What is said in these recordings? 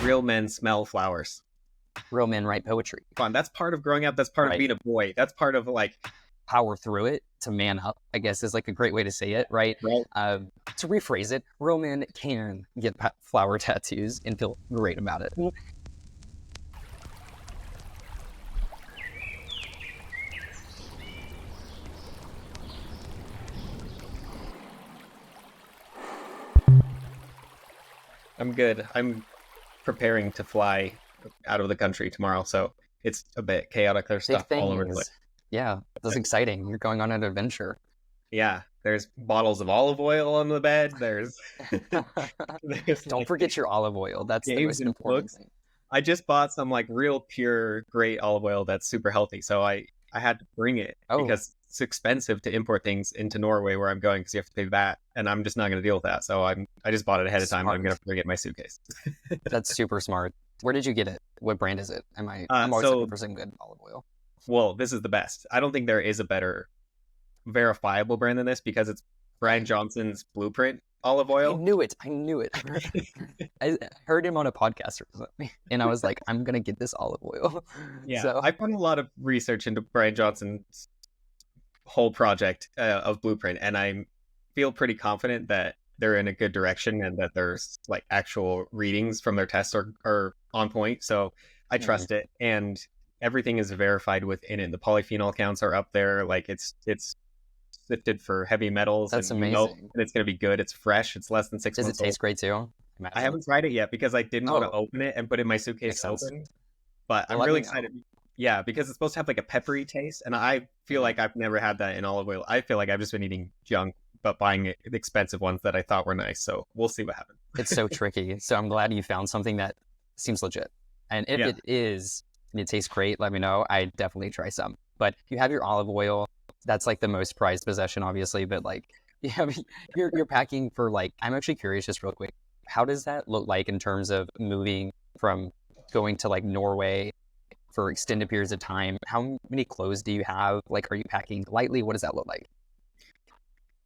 Real men smell flowers. Real men write poetry. Fun. That's part of growing up. That's part of being a boy. That's part of like power through it to man up, I guess is like a great way to say it, right? To rephrase it, real men can get flower tattoos and feel great about it. I'm good. I'm preparing to fly out of the country tomorrow, so it's a bit chaotic. There's stuff all over the place. Yeah, that's exciting. You're going on an adventure. Yeah, there's bottles of olive oil on the bed. There's don't forget your olive oil. That's the most important thing. I just bought some like real pure, great olive oil that's super healthy, so I had to bring it because it's expensive to import things into Norway where I'm going because you have to pay that, and I'm just not going to deal with that. So I just bought it ahead of time. And I'm going to bring it in my suitcase. That's super smart. Where did you get it? What brand is it? I'm always looking for some good olive oil. Well, this is the best. I don't think there is a better verifiable brand than this because it's Brian Johnson's Blueprint olive oil. I knew it. I heard him on a podcast or something, and I was like, I'm going to get this olive oil. Yeah, so I put a lot of research into Brian Johnson's whole project of Blueprint, and I feel pretty confident that they're in a good direction and that there's like actual readings from their tests are on point. So I trust it, and everything is verified within it. The polyphenol counts are up there. Like it's sifted for heavy metals. That's and amazing. And it's going to be good. It's fresh. It's less than 6 months old. Does it taste great too? I haven't tried it yet because I didn't want to open it and put it in my suitcase open. But I'm really excited. Yeah, because it's supposed to have like a peppery taste, and I feel like I've never had that in olive oil. I feel like I've just been eating junk, but buying the expensive ones that I thought were nice. So we'll see what happens. It's so tricky. So I'm glad you found something that seems legit. And if it is, and it tastes great, let me know. I'd definitely try some. But you have your olive oil. That's like the most prized possession, obviously. But like, you're packing for like, I'm actually curious, just real quick. How does that look like in terms of moving from going to like Norway for extended periods of time? How many clothes do you have? Like, are you packing lightly? What does that look like?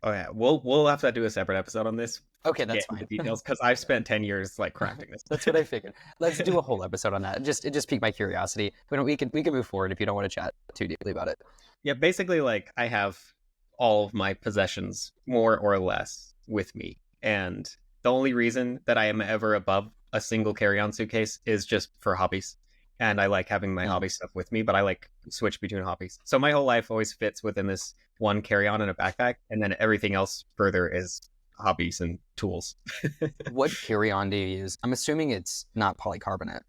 Oh yeah, we'll have to do a separate episode on this. Okay, that's fine. Details, because I've spent 10 years like crafting this. That's what I figured. Let's do a whole episode on that. It just piqued my curiosity. We can move forward if you don't want to chat too deeply about it. Yeah, basically, like I have all of my possessions more or less with me, and the only reason that I am ever above a single carry-on suitcase is just for hobbies. And I like having my hobby stuff with me, but I like switch between hobbies. So my whole life always fits within this one carry-on and a backpack, and then everything else further is hobbies and tools. What carry-on do you use? I'm assuming it's not polycarbonate.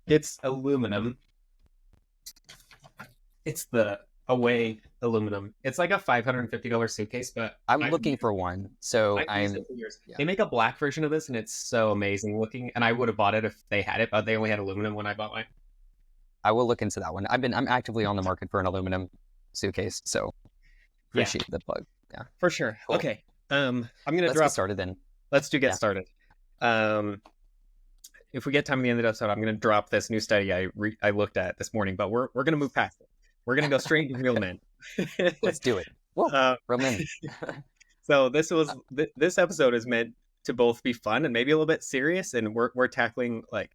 It's aluminum. It's the Away aluminum. It's like a $550 suitcase, but I'm looking for one. So They make a black version of this, and it's so amazing looking. And I would have bought it if they had it, but they only had aluminum when I bought mine. I will look into that one. I'm actively on the market for an aluminum suitcase, so appreciate the plug. Yeah, for sure. Cool. Okay, I'm gonna Let's get started then. Let's get started. If we get time at the end of the episode, I'm gonna drop this new study I looked at this morning, but we're gonna move past it. We're going to go straight into real men. Let's do it. Whoa, real men. So this episode is meant to both be fun and maybe a little bit serious. And we're tackling like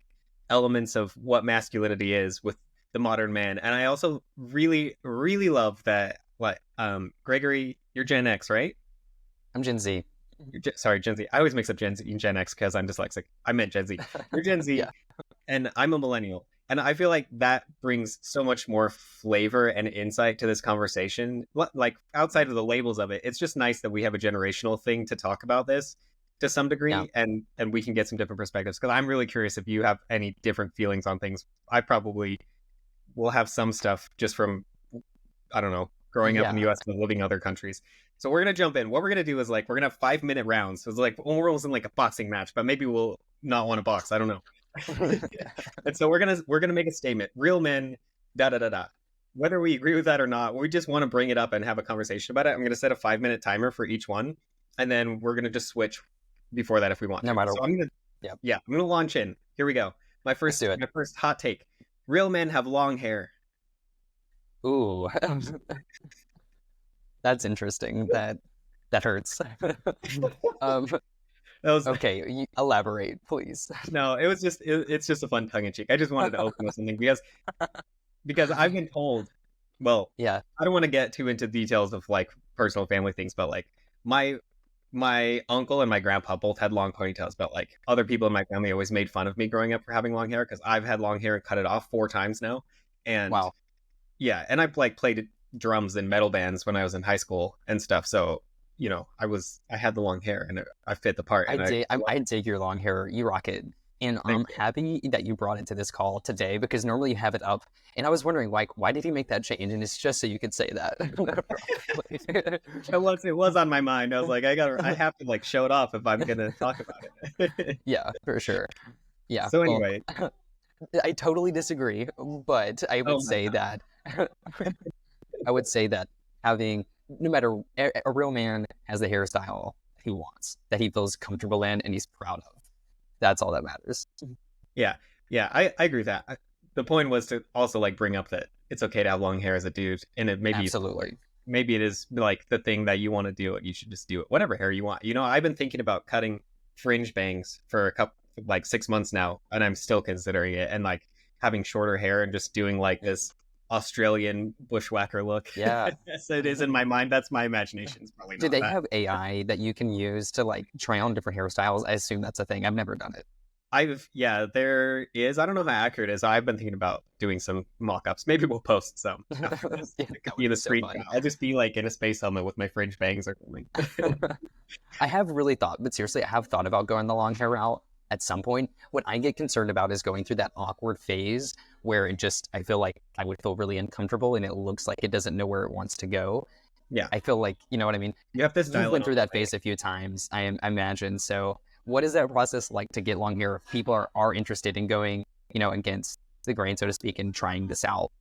elements of what masculinity is with the modern man. And I also really, really love that, like, Gregory, you're Gen X, right? I'm Gen Z. Sorry, Gen Z. I always mix up Gen Z and Gen X because I'm dyslexic. I meant Gen Z. You're Gen Z. And I'm a millennial. And I feel like that brings so much more flavor and insight to this conversation. Like outside of the labels of it, it's just nice that we have a generational thing to talk about this to some degree, and we can get some different perspectives. Because I'm really curious if you have any different feelings on things. I probably will have some stuff just from, I don't know, growing up in the U.S. and living in other countries. So we're going to jump in. What we're going to do is like, we're going to have 5-minute rounds. So it's like, we're almost in like a boxing match, but maybe we'll not want to box. I don't know. And so we're gonna make a statement. Real men, whether we agree with that or not, we just want to bring it up and have a conversation about it. I'm gonna set a 5-minute timer for each one, and then we're gonna just switch before that if we want. No matter what. So I'm gonna launch in. Here we go. My first hot take. Real men have long hair. Ooh. That's interesting. That hurts. That was Okay, elaborate, please. no, it was just it's just a fun tongue in cheek. I just wanted to open with something because I've been told, well, Yeah. I don't want to get too into details of like personal family things, but like my my uncle and my grandpa both had long ponytails, but like other people in my family always made fun of me growing up for having long hair because I've had long hair and cut it off 4 times now. And Wow. yeah, and I like played drums in metal bands when I was in high school and stuff. So, I had the long hair and I fit the part. And I dig your long hair. You rock it. And I'm happy that you brought it to this call today because normally you have it up. And I was wondering, like, why did he make that change? And it's just so you could say that. It was on my mind. I was like, I have to like show it off if I'm gonna talk about it. Yeah, for sure. Yeah. So anyway, I totally disagree, but I would say that I would say that having no matter a real man has the hairstyle he wants, that he feels comfortable in and he's proud of. That's all that matters. Yeah, I agree with that. The point was to also like bring up that it's okay to have long hair as a dude, and it Absolutely. maybe it is like the thing that you want to do it. You should just do it, whatever hair you want. I've been thinking about cutting fringe bangs for a couple like 6 months now, and I'm still considering it, and like having shorter hair and just doing like this Australian bushwhacker look. Yeah. Yes, it is in my mind. That's my imagination. It's probably not Do they that. have AI that you can use to like try on different hairstyles? I assume that's a thing. I've never done it. There is. I don't know how accurate it is. I've been thinking about doing some mock-ups. Maybe we'll post some. It could be in the street. So I'll just be like in a space helmet with my fringe bangs or something. I have really thought, but seriously, I have thought about going the long hair route at some point. What I get concerned about is going through that awkward phase where I feel like I would feel really uncomfortable and it looks like it doesn't know where it wants to go. Yeah. I feel like, you know what I mean? You have to style You went through that phase a few times, I imagine. So what is that process like to get long hair if people are interested in going, against the grain, so to speak, and trying this out?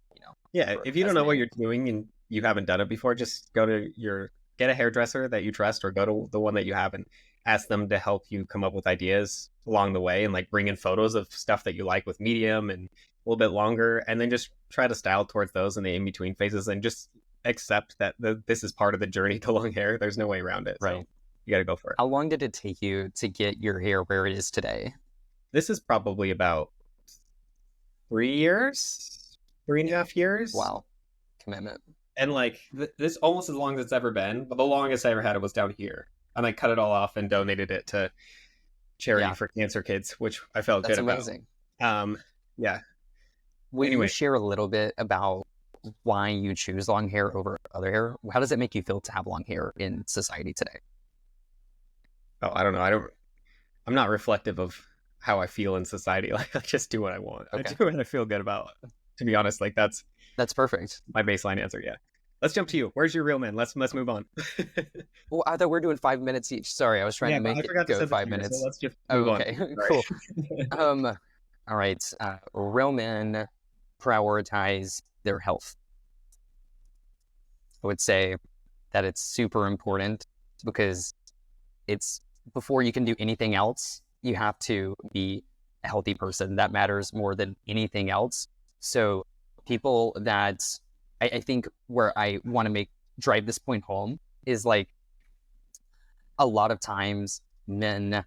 Yeah, if you don't know what you're doing and you haven't done it before, just get a hairdresser that you trust or go to the one that you have and ask them to help you come up with ideas along the way and like bring in photos of stuff that you like with medium and a little bit longer, and then just try to style towards those in the in-between phases and just accept that this is part of the journey to long hair. There's no way around it. Right. So you got to go for it. How long did it take you to get your hair where it is today? This is probably about 3.5 years. Wow. Commitment. And like this almost as long as it's ever been, but the longest I ever had it was down here. And I cut it all off and donated it to charity for cancer kids, which I felt good about. That's amazing. Yeah. Will you share a little bit about why you choose long hair over other hair? How does it make you feel to have long hair in society today? Oh, I don't know. I'm not reflective of how I feel in society. Like I just do what I want. Okay. I do what I feel good about. To be honest, like that's perfect. My baseline answer. Yeah. Let's jump to you. Where's your real man? Let's move on. Well, I thought we're doing 5 minutes each. Sorry, I was trying to make it go 5 minutes. So let's just move on. Cool. All right. Real men prioritize their health. I would say that it's super important because it's before you can do anything else, you have to be a healthy person. That matters more than anything else. So people that I think where I want to drive this point home is like a lot of times men,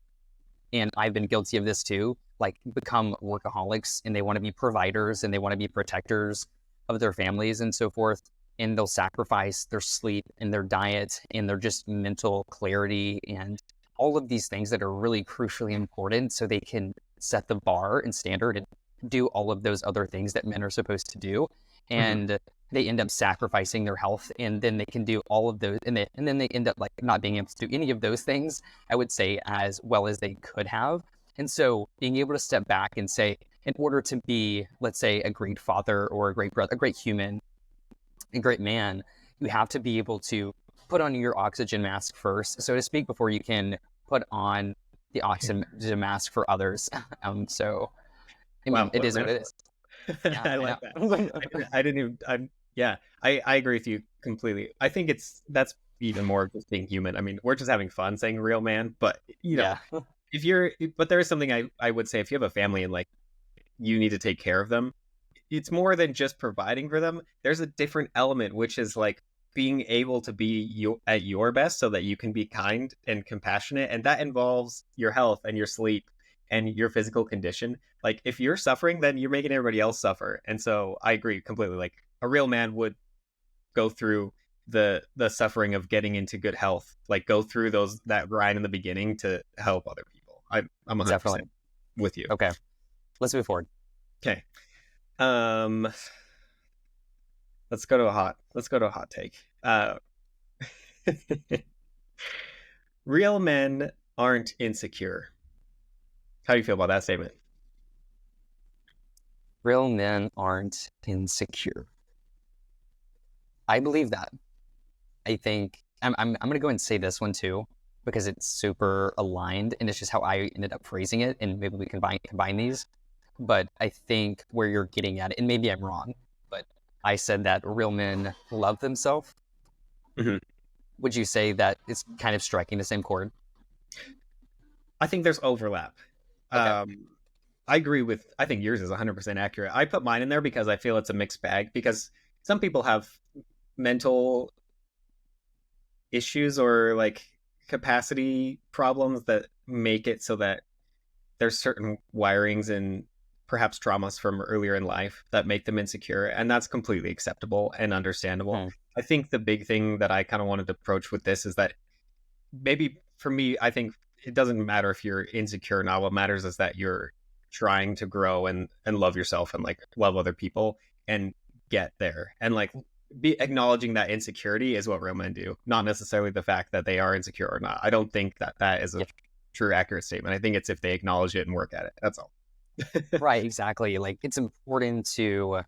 and I've been guilty of this too, like become workaholics and they want to be providers and they want to be protectors of their families and so forth. And they'll sacrifice their sleep and their diet and their just mental clarity and all of these things that are really crucially important so they can set the bar and standard and do all of those other things that men are supposed to do. And they end up sacrificing their health, and then they can do all of those, and then they end up like not being able to do any of those things, I would say, as well as they could have. And so being able to step back and say, in order to be, let's say, a great father or a great brother, a great human, a great man, you have to be able to put on your oxygen mask first, so to speak, before you can put on the oxygen mask for others. So it is what it is. Yeah, I like that. I didn't even. I agree with you completely. I think that's even more of just being human. I mean, we're just having fun saying real man, but but there is something I would say if you have a family and like you need to take care of them, it's more than just providing for them. There's a different element, which is like being able to be at your best so that you can be kind and compassionate. And that involves your health and your sleep and your physical condition. Like if you're suffering, then you're making everybody else suffer. And so I agree completely. Like a real man would go through the suffering of getting into good health, like go through that grind in the beginning to help other people. I'm 100% Definitely with you. Okay, let's move forward. Okay. Let's go to a hot take. Real men aren't insecure. How do you feel about that statement? Real men aren't insecure. I believe that. I think I'm going to go and say this one too, because it's super aligned and it's just how I ended up phrasing it. And maybe we can combine these. But I think where you're getting at it, and maybe I'm wrong, but I said that real men love themselves. Mm-hmm. Would you say that it's kind of striking the same chord? I think there's overlap. Okay. I think yours is 100% accurate. I put mine in there because I feel it's a mixed bag, because some people have mental issues or like capacity problems that make it so that there's certain wirings and perhaps traumas from earlier in life that make them insecure, and that's completely acceptable and understandable. I think the big thing that I kind of wanted to approach with this is that maybe for me, I think it doesn't matter if you're insecure or not. What matters is that you're trying to grow and love yourself and like love other people and get there, and like be acknowledging that insecurity is what real men do, not necessarily the fact that they are insecure or not. I don't think that is a true accurate statement. I think it's if they acknowledge it and work at it. That's all. Right, exactly. Like it's important to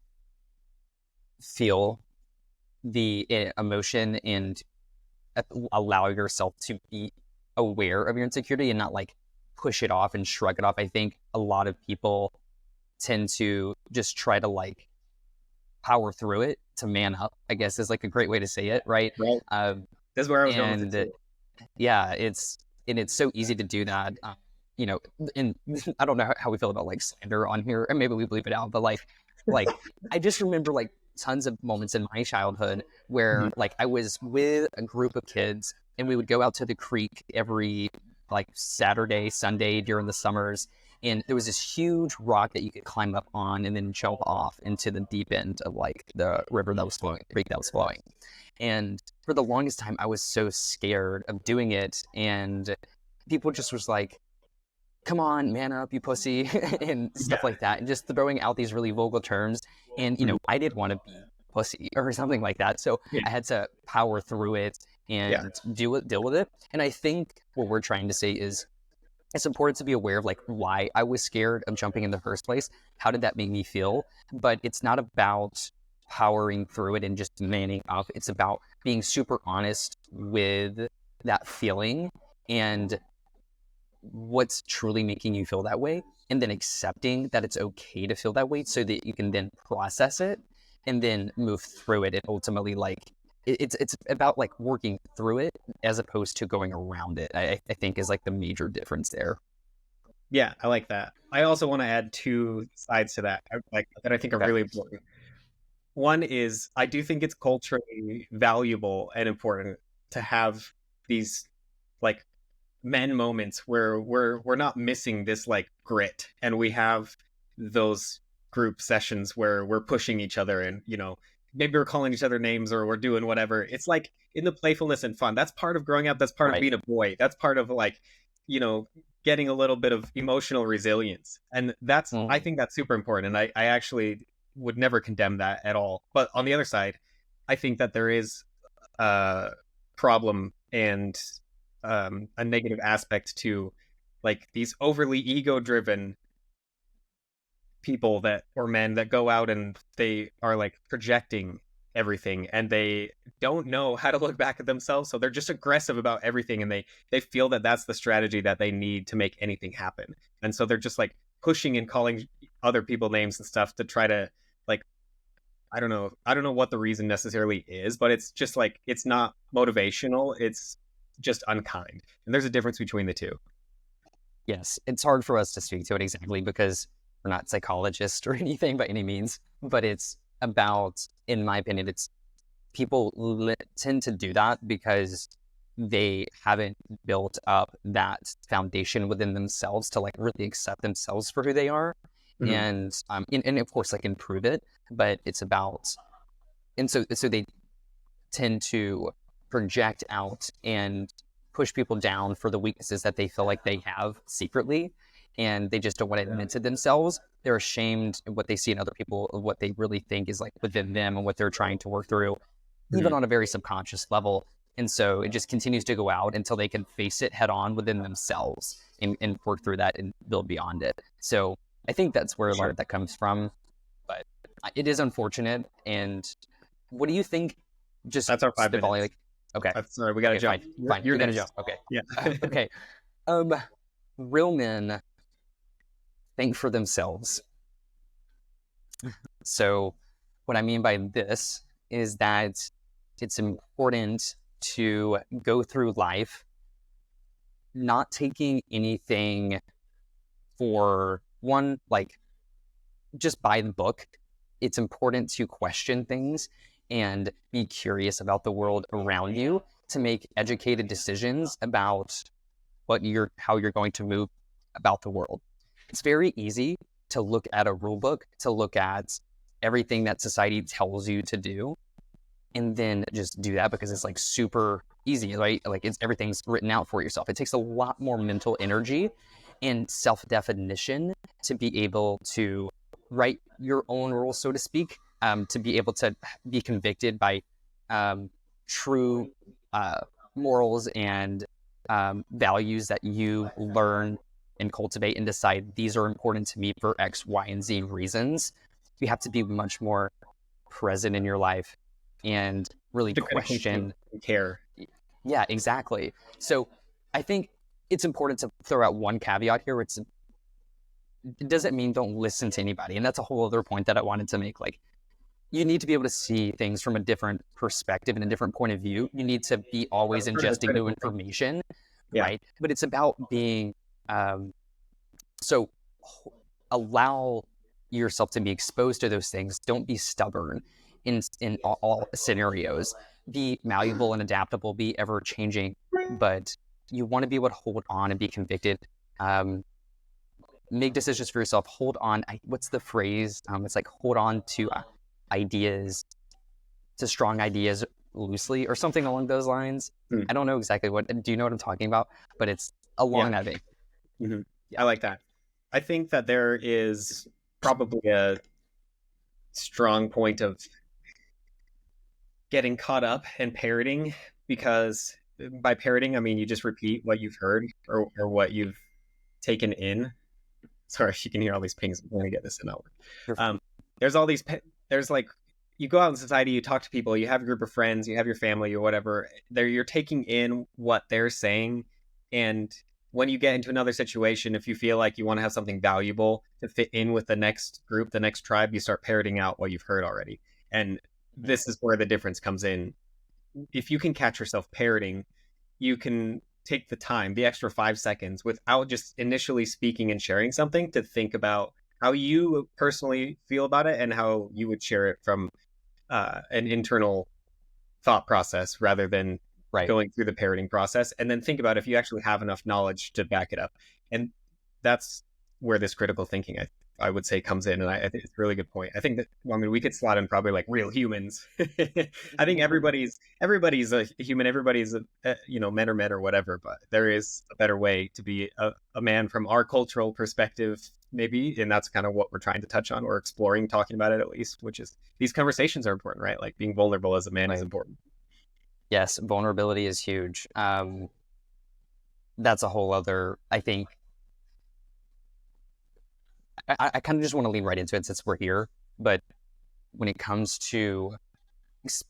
feel the emotion and allow yourself to be aware of your insecurity and not like push it off and shrug it off. I think a lot of people tend to just try to like power through it to man up, I guess is like a great way to say it, right? Right. That's where I was going with it. Yeah, it's so easy to do that. And I don't know how we feel about like slander on here, and maybe we bleep it out, but like I just remember like tons of moments in my childhood where like I was with a group of kids and we would go out to the creek every like Saturday, Sunday during the summers. And there was this huge rock that you could climb up on and then jump off into the deep end of like the river that was flowing, the creek that was flowing. And for the longest time, I was so scared of doing it. And people just was like, come on, man up, you pussy, and stuff like that. And just throwing out these really vulgar terms. And, I didn't want to be pussy or something like that. So I had to power through it and deal with it. And I think what we're trying to say is it's important to be aware of like why I was scared of jumping in the first place. How did that make me feel? But it's not about powering through it and just manning up. It's about being super honest with that feeling and what's truly making you feel that way, and then accepting that it's okay to feel that way so that you can then process it and then move through it. And ultimately, like it's about like working through it as opposed to going around it. I think is like the major difference there. Yeah, I like that. I also want to add two sides to that, that I think are really important. One is I do think it's culturally valuable and important to have these like men moments where we're not missing this like grit, and we have those group sessions where we're pushing each other and maybe we're calling each other names or we're doing whatever. It's like in the playfulness and fun. That's part of growing up. That's part of being a boy. That's part of like getting a little bit of emotional resilience, and that's I think that's super important, and I actually would never condemn that at all. But on the other side, I think that there is a problem and a negative aspect to like these overly ego driven people or men that go out and they are like projecting everything and they don't know how to look back at themselves, so they're just aggressive about everything, and they feel that that's the strategy that they need to make anything happen, and so they're just like pushing and calling other people names and stuff to try to like I don't know what the reason necessarily is, but it's just like it's not motivational, it's just unkind, and there's a difference between the two. Yes, it's hard for us to speak to it exactly because we're not psychologists or anything by any means, but it's about, in my opinion, it's people tend to do that because they haven't built up that foundation within themselves to like really accept themselves for who they are, and of course like improve it. But it's about, and so they tend to project out and push people down for the weaknesses that they feel like they have secretly, and they just don't want to admit to themselves. They're ashamed of what they see in other people, of what they really think is like within them and what they're trying to work through, even on a very subconscious level. And so it just continues to go out until they can face it head on within themselves and work through that and build beyond it. So I think that's where a lot of that comes from, but it is unfortunate. And what do you think? Just that's our 5 minutes. Like, okay. Sorry, we gotta jump. Fine. You're gonna jump. Okay. Yeah. Okay. Real men think for themselves. So what I mean by this is that it's important to go through life not taking anything for one, like just by the book. It's important to question things and be curious about the world around you to make educated decisions about how you're going to move about the world. It's very easy to look at a rule book, to look at everything that society tells you to do, and then just do that because it's like super easy, right? Like everything's written out for yourself. It takes a lot more mental energy and self-definition to be able to write your own rules, so to speak, to be able to be convicted by true morals and values that you learn and cultivate and decide these are important to me for X, Y, and Z reasons. You have to be much more present in your life and really question and care. Yeah, exactly. So I think it's important to throw out one caveat here. It doesn't mean don't listen to anybody. And that's a whole other point that I wanted to make. Like, you need to be able to see things from a different perspective and a different point of view. You need to be always ingesting new information, right? But it's about being, so allow yourself to be exposed to those things. Don't be stubborn in all scenarios. Be malleable and adaptable, be ever changing, but you want to be able to hold on and be convicted. Make decisions for yourself. Hold on. What's the phrase? It's like hold on to ideas, to strong ideas loosely, or something along those lines. I don't know exactly do you know what I'm talking about? But it's along that vein. Yeah. I like that. I think that there is probably a strong point of getting caught up and parroting, because by parroting, I mean you just repeat what you've heard or what you've taken in. Sorry, you can hear all these pings. I'm going to get this in over. There's all these, there's like, you go out in society, you talk to people, you have a group of friends, you have your family or whatever. You're taking in what they're saying. And when you get into another situation, if you feel like you want to have something valuable to fit in with the next group, the next tribe, you start parroting out what you've heard already. And this is where the difference comes in. If you can catch yourself parroting, you can take the time, the extra 5 seconds, without just initially speaking and sharing something, to think about how you personally feel about it and how you would share it from an internal thought process rather than going through the parroting process. And then think about if you actually have enough knowledge to back it up. And that's where this critical thinking, I would say, comes in. And I think it's a really good point. I think that, I mean, we could slot in probably like real humans. I think everybody's a human. Everybody's men are men or whatever, but there is a better way to be a man from our cultural perspective, maybe. And that's kind of what we're trying to touch on, or exploring, talking about it at least, which is these conversations are important, right? Like being vulnerable as a man is important. Yes. Vulnerability is huge. That's a whole other, I think, I kind of just want to lean right into it since we're here. But when it comes to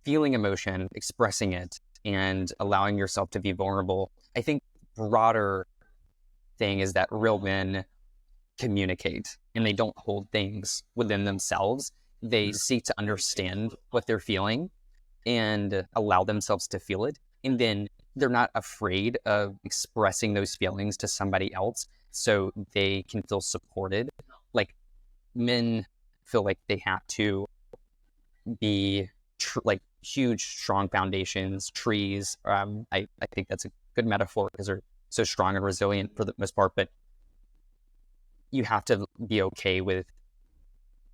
feeling emotion, expressing it, and allowing yourself to be vulnerable, I think broader thing is that real men communicate and they don't hold things within themselves. They seek to understand what they're feeling and allow themselves to feel it. And then they're not afraid of expressing those feelings to somebody else so they can feel supported. Like, men feel like they have to be huge, strong foundations, trees. I think that's a good metaphor because they're so strong and resilient for the most part, but you have to be okay with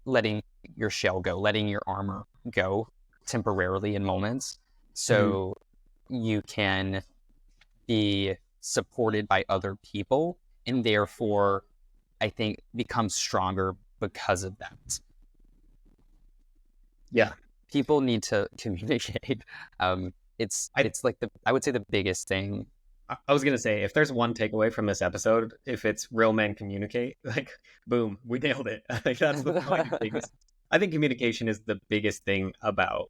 letting your shell go, letting your armor go temporarily in moments, so you can be supported by other people, and therefore I think become stronger because of that. Yeah. People need to communicate. It's like I would say the biggest thing. I was gonna say, if there's one takeaway from this episode, if it's real men communicate, like, boom, we nailed it. Like, that's the biggest. I think communication is the biggest thing about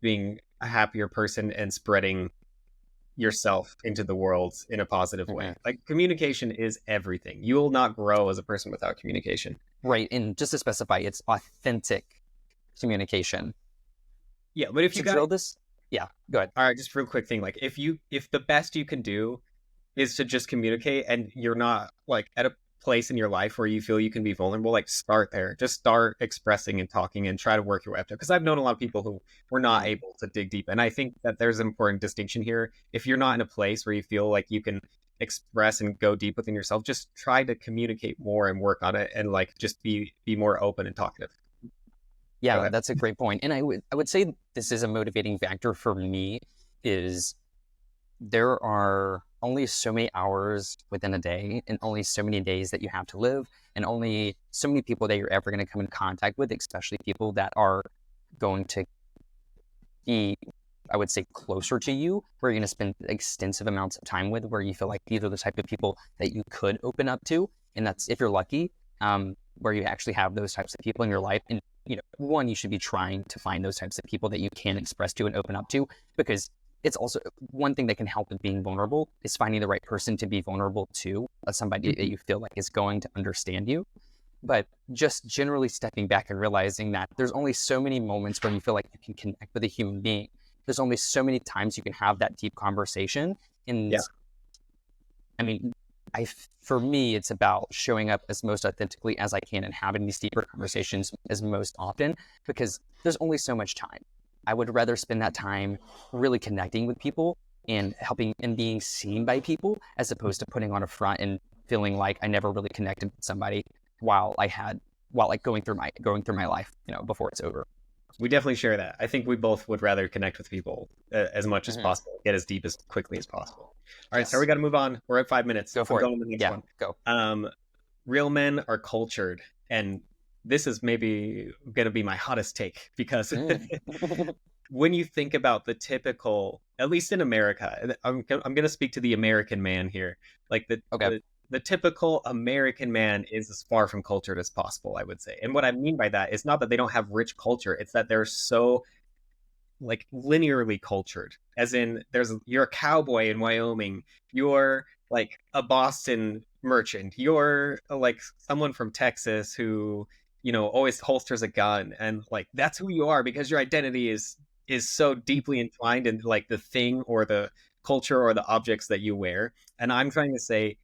being a happier person and spreading yourself into the world in a positive way. Like, communication is everything. You will not grow as a person without communication. Right, and just to specify, it's authentic communication. Yeah, but if you drill this, yeah, go ahead. All right, just real quick thing. Like, if the best you can do is to just communicate, and you're not like at a place in your life where you feel you can be vulnerable, like, start there. Just start expressing and talking and try to work your way up to it. Because I've known a lot of people who were not able to dig deep. And I think that there's an important distinction here. If you're not in a place where you feel like you can express and go deep within yourself, just try to communicate more and work on it, and like just be more open and talkative. Yeah, that's a great point. And I would say this is a motivating factor for me, is there are only so many hours within a day, and only so many days that you have to live, and only so many people that you're ever going to come in contact with, especially people that are going to be, I would say, closer to you, where you're going to spend extensive amounts of time with, where you feel like these are the type of people that you could open up to. And that's, if you're lucky, where you actually have those types of people in your life. And, one, you should be trying to find those types of people that you can express to and open up to, because it's also one thing that can help with being vulnerable is finding the right person to be vulnerable to, somebody that you feel like is going to understand you. But just generally stepping back and realizing that there's only so many moments where you feel like you can connect with a human being. There's only so many times you can have that deep conversation. And I mean, for me, it's about showing up as most authentically as I can and having these deeper conversations as most often, because there's only so much time. I would rather spend that time really connecting with people and helping and being seen by people, as opposed to putting on a front and feeling like I never really connected with somebody while going through my life, before it's over. We definitely share that. I think we both would rather connect with people as much as possible, get as deep as quickly as possible. All right, so we got to move on. We're at 5 minutes. Go for it. Going to the next one. Go. Real men are cultured, and this is maybe going to be my hottest take, because when you think about the typical, at least in America, I'm going to speak to the American man here. Like the typical American man is as far from cultured as possible, I would say. And what I mean by that is not that they don't have rich culture. It's that they're so like linearly cultured, as in you're a cowboy in Wyoming. You're like a Boston merchant. You're like someone from Texas who, always holsters a gun, and like that's who you are, because your identity is so deeply entwined in like the thing or the culture or the objects that you wear. And I'm trying to say,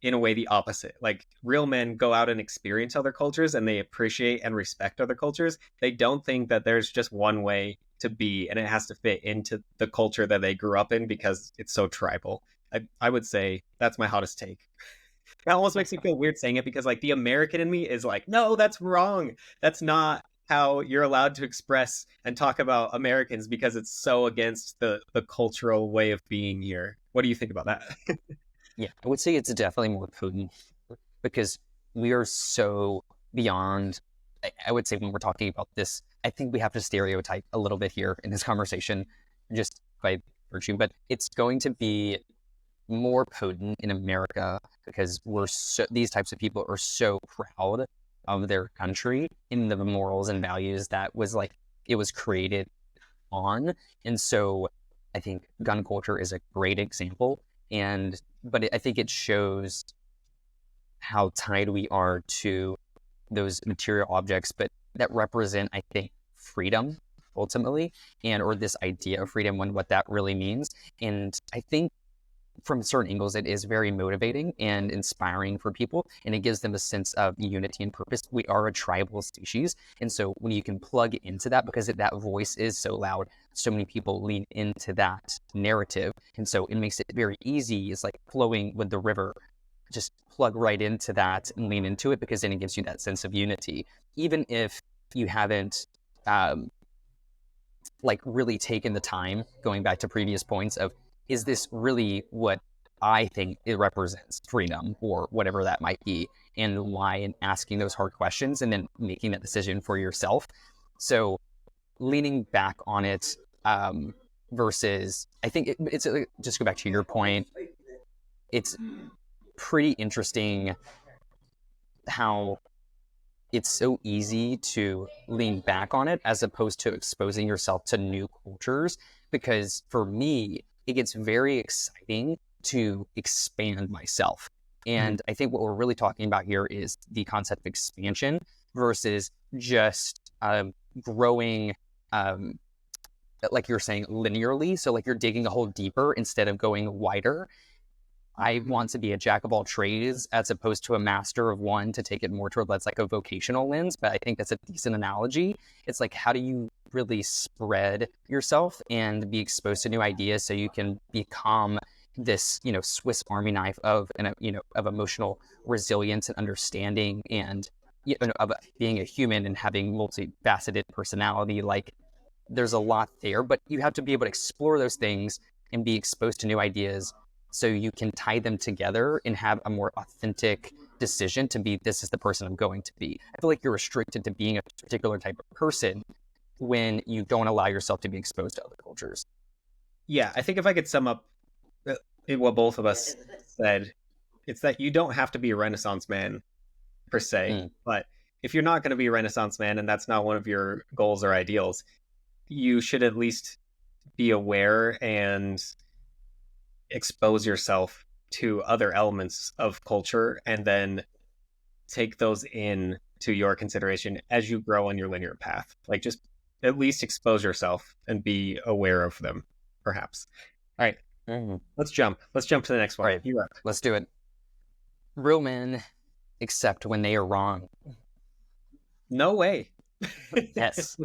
in a way, the opposite. Like, real men go out and experience other cultures, and they appreciate and respect other cultures. They don't think that there's just one way to be, and it has to fit into the culture that they grew up in, because it's so tribal. I would say that's my hottest take. That almost makes me feel weird saying it, because like the American in me is like, no, that's wrong. That's not how you're allowed to express and talk about Americans, because it's so against the cultural way of being here. What do you think about that? Yeah, I would say it's definitely more potent, because we are so beyond. I would say when we're talking about this, I think we have to stereotype a little bit here in this conversation, just by virtue, but it's going to be more potent in America, because these types of people are so proud of their country in the morals and values that it was created on. And so I think gun culture is a great example. But I think it shows how tied we are to those material objects, but that represent, I think, freedom ultimately, or this idea of freedom and what that really means. And I think from certain angles, it is very motivating and inspiring for people, and it gives them a sense of unity and purpose. We are a tribal species, and so when you can plug into that, because that voice is so loud, so many people lean into that narrative, and so it makes it very easy. It's like flowing with the river. Just plug right into that and lean into it, because then it gives you that sense of unity, even if you haven't like really taken the time, going back to previous points of, is this really what I think it represents, freedom or whatever that might be, and why, and asking those hard questions and then making that decision for yourself. So leaning back on it versus, I think it's just go back to your point, it's pretty interesting how it's so easy to lean back on it as opposed to exposing yourself to new cultures. Because for me, it gets very exciting to expand myself. And I think what we're really talking about here is the concept of expansion versus just growing, like you're saying, linearly. So like you're digging a hole deeper instead of going wider. I want to be a jack of all trades as opposed to a master of one, to take it more toward that's like a vocational lens. But I think that's a decent analogy. It's like, how do you really spread yourself and be exposed to new ideas so you can become this, Swiss Army knife of emotional resilience and understanding, and of being a human and having multifaceted personality. Like, there's a lot there, but you have to be able to explore those things and be exposed to new ideas so you can tie them together and have a more authentic decision to be, this is the person I'm going to be. I feel like you're restricted to being a particular type of person when you don't allow yourself to be exposed to other cultures. Yeah, I think if I could sum up what both of us said, it's that you don't have to be a Renaissance man per se, but if you're not going to be a Renaissance man and that's not one of your goals or ideals, you should at least be aware and expose yourself to other elements of culture, and then take those in to your consideration as you grow on your linear path. Like, just at least expose yourself and be aware of them, perhaps. All right, let's jump to the next one. All right, You're up. Let's do it. Real men accept when they are wrong. No way. Yes.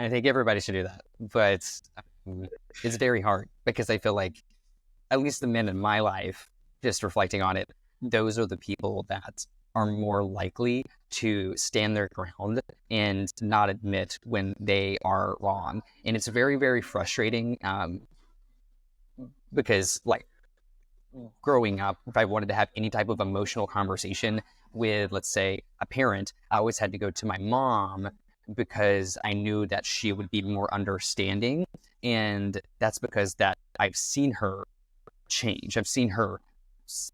I think everybody should do that, but it's very hard, because I feel like, at least the men in my life, just reflecting on it, those are the people that are more likely to stand their ground and not admit when they are wrong. And it's very, very frustrating, because like growing up, if I wanted to have any type of emotional conversation with, let's say, a parent, I always had to go to my mom, because I knew that she would be more understanding. And that's because that I've seen her change. I've seen her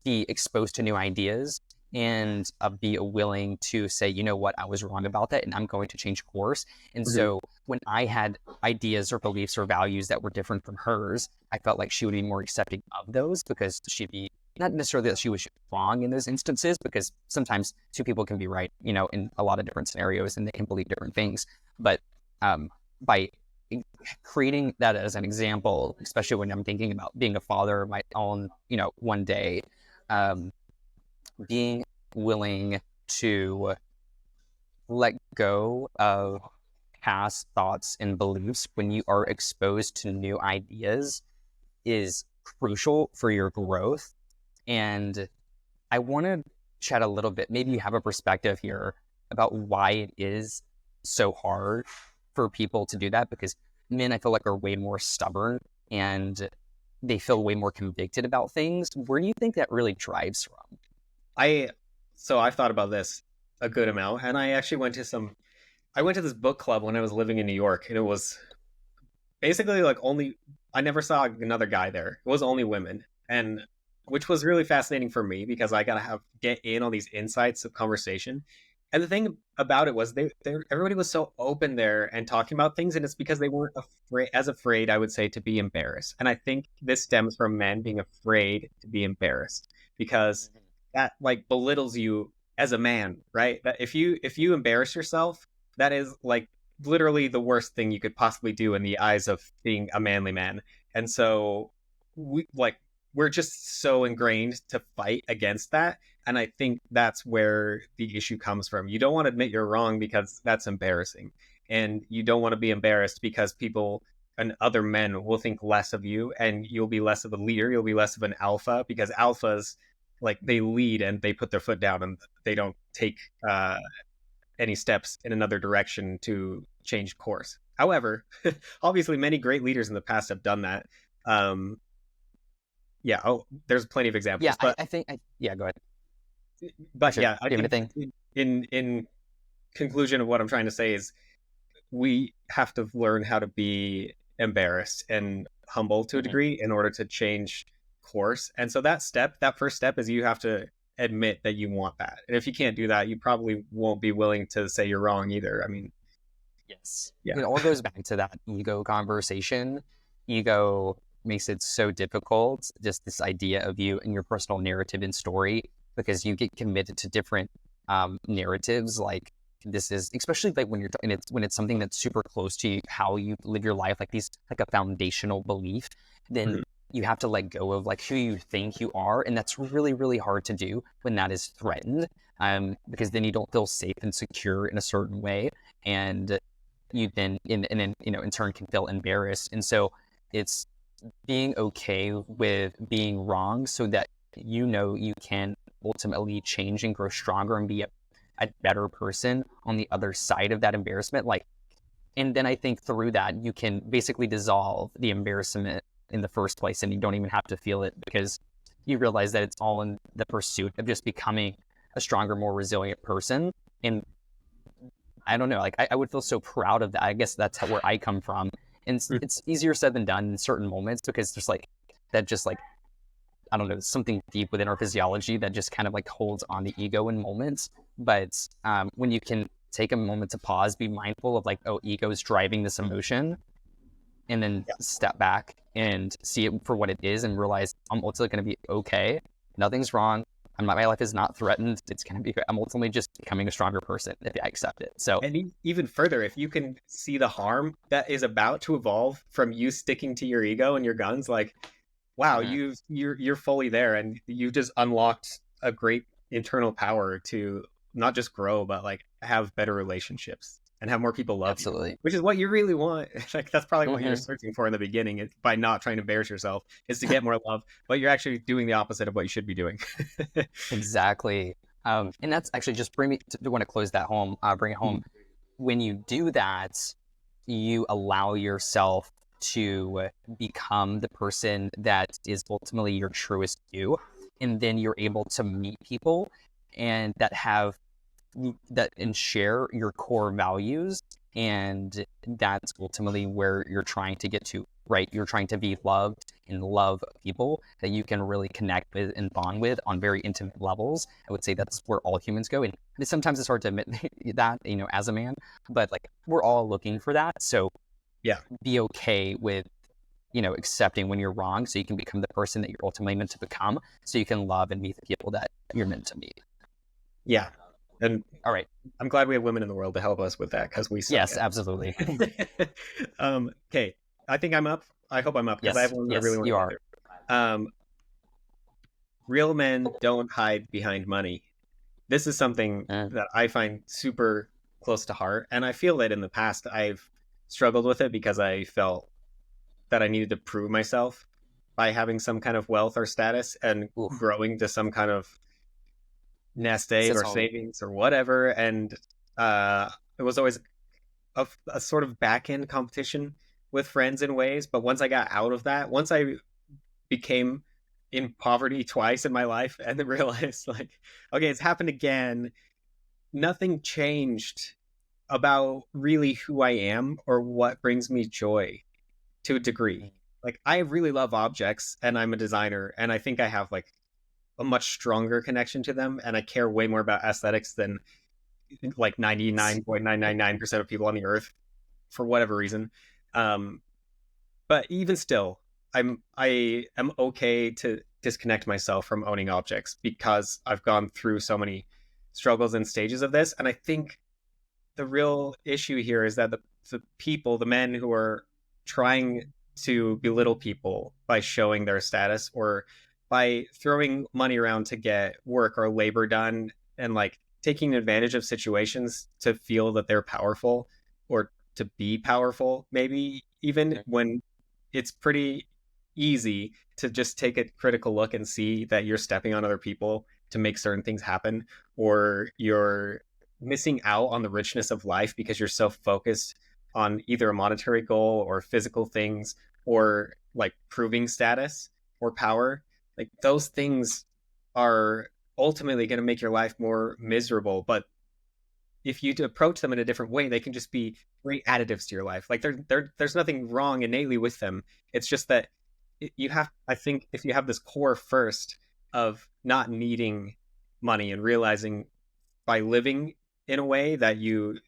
be exposed to new ideas and be willing to say, you know what, I was wrong about that and I'm going to change course. And so when I had ideas or beliefs or values that were different from hers, I felt like she would be more accepting of those, because she'd be, not necessarily that she was wrong in those instances, because sometimes two people can be right, in a lot of different scenarios, and they can believe different things. But by creating that as an example, especially when I'm thinking about being a father of my own, one day, being willing to let go of past thoughts and beliefs when you are exposed to new ideas is crucial for your growth. And I want to chat a little bit, maybe you have a perspective here about why it is so hard for people to do that, because men, I feel like, are way more stubborn and they feel way more convicted about things. Where do you think that really drives from? So I've thought about this a good amount, and I actually went to this book club when I was living in New York, and it was basically like I never saw another guy there. It was only women, and which was really fascinating for me, because I got to get in on these insights of conversation. And the thing about it was everybody was so open there and talking about things, and it's because they weren't afraid, I would say, to be embarrassed. And I think this stems from men being afraid to be embarrassed, because that like belittles you as a man, right? That if you embarrass yourself, that is like literally the worst thing you could possibly do in the eyes of being a manly man. And so we're just so ingrained to fight against that. And I think that's where the issue comes from. You don't want to admit you're wrong because that's embarrassing. And you don't want to be embarrassed because people and other men will think less of you, and you'll be less of a leader. You'll be less of an alpha, because alphas, like, they lead and they put their foot down and they don't take any steps in another direction to change course. However, obviously many great leaders in the past have done that. There's plenty of examples. Yeah, but I think, go ahead. But sure. yeah, I think anything? In conclusion of what I'm trying to say is, we have to learn how to be embarrassed and humble to a degree in order to change course. And so that first step is you have to admit that you want that. And if you can't do that, you probably won't be willing to say you're wrong either. I mean, yes. Yeah. It all goes back to that ego conversation. Ego makes it so difficult, just this idea of you and your personal narrative and story, because you get committed to different narratives. Like, this is, especially like when it's something that's super close to you, how you live your life, like a foundational belief, then you have to let go of like who you think you are. And that's really, really hard to do when that is threatened, because then you don't feel safe and secure in a certain way. And you then, in turn can feel embarrassed. And so it's being okay with being wrong so that you can ultimately change and grow stronger and be a better person on the other side of that embarrassment. And then I think through that, you can basically dissolve the embarrassment in the first place, and you don't even have to feel it, because you realize that it's all in the pursuit of just becoming a stronger, more resilient person. And I don't know, like, I would feel so proud of that. I guess that's where I come from. And it's easier said than done in certain moments, because there's I don't know, something deep within our physiology that just kind of like holds on the ego in moments. But when you can take a moment to pause, be mindful of like, oh, ego is driving this emotion, and then step back and see it for what it is and realize I'm ultimately going to be okay. Nothing's wrong. My life is not threatened. It's going to be good. I'm ultimately just becoming a stronger person if I accept it. So, and even further, if you can see the harm that is about to evolve from you sticking to your ego and your guns, like, wow, you're fully there, and you just unlocked a great internal power to not just grow, but like have better relationships and have more people love you, which is what you really want. Like, that's probably what you're searching for in the beginning, is by not trying to embarrass yourself, is to get more love, but you're actually doing the opposite of what you should be doing. Exactly. And that's actually just bring me to want to close that home, bring it home. When you do that, you allow yourself to become the person that is ultimately your truest you. And then you're able to meet people and that and share your core values. And that's ultimately where you're trying to get to, right? You're trying to be loved and love people that you can really connect with and bond with on very intimate levels. I would say that's where all humans go. And sometimes it's hard to admit that, as a man, but like, we're all looking for that. So yeah, be okay with, accepting when you're wrong, so you can become the person that you're ultimately meant to become, so you can love and meet the people that you're meant to meet. Yeah. And all right, I'm glad we have women in the world to help us with that, because we suck. Yes, absolutely. Okay, I think I'm up. I hope I'm up, because I have one that I really want to get through. Real men don't hide behind money. This is something that I find super close to heart, and I feel that in the past I've struggled with it because I felt that I needed to prove myself by having some kind of wealth or status and growing to some kind of nest egg or savings or whatever. And it was always a sort of back end competition with friends in ways. But once I got out of that, once I became in poverty twice in my life and then realized, like, okay, it's happened again, nothing changed about really who I am or what brings me joy, to a degree. Like, I really love objects, and I'm a designer, and I think I have like a much stronger connection to them, and I care way more about aesthetics than like 99.999% of people on the earth, for whatever reason. But even still, I am okay to disconnect myself from owning objects, because I've gone through so many struggles and stages of this. And I think the real issue here is that the people, the men who are trying to belittle people by showing their status or by throwing money around to get work or labor done and like taking advantage of situations to feel that they're powerful or to be powerful, maybe even when it's pretty easy to just take a critical look and see that you're stepping on other people to make certain things happen, or you're missing out on the richness of life because you're so focused on either a monetary goal or physical things or like proving status or power. Like those things are ultimately going to make your life more miserable. But if you approach them in a different way, they can just be great additives to your life. Like there's nothing wrong innately with them. It's just that you have, I think, if you have this core first of not needing money and realizing by living in a way that you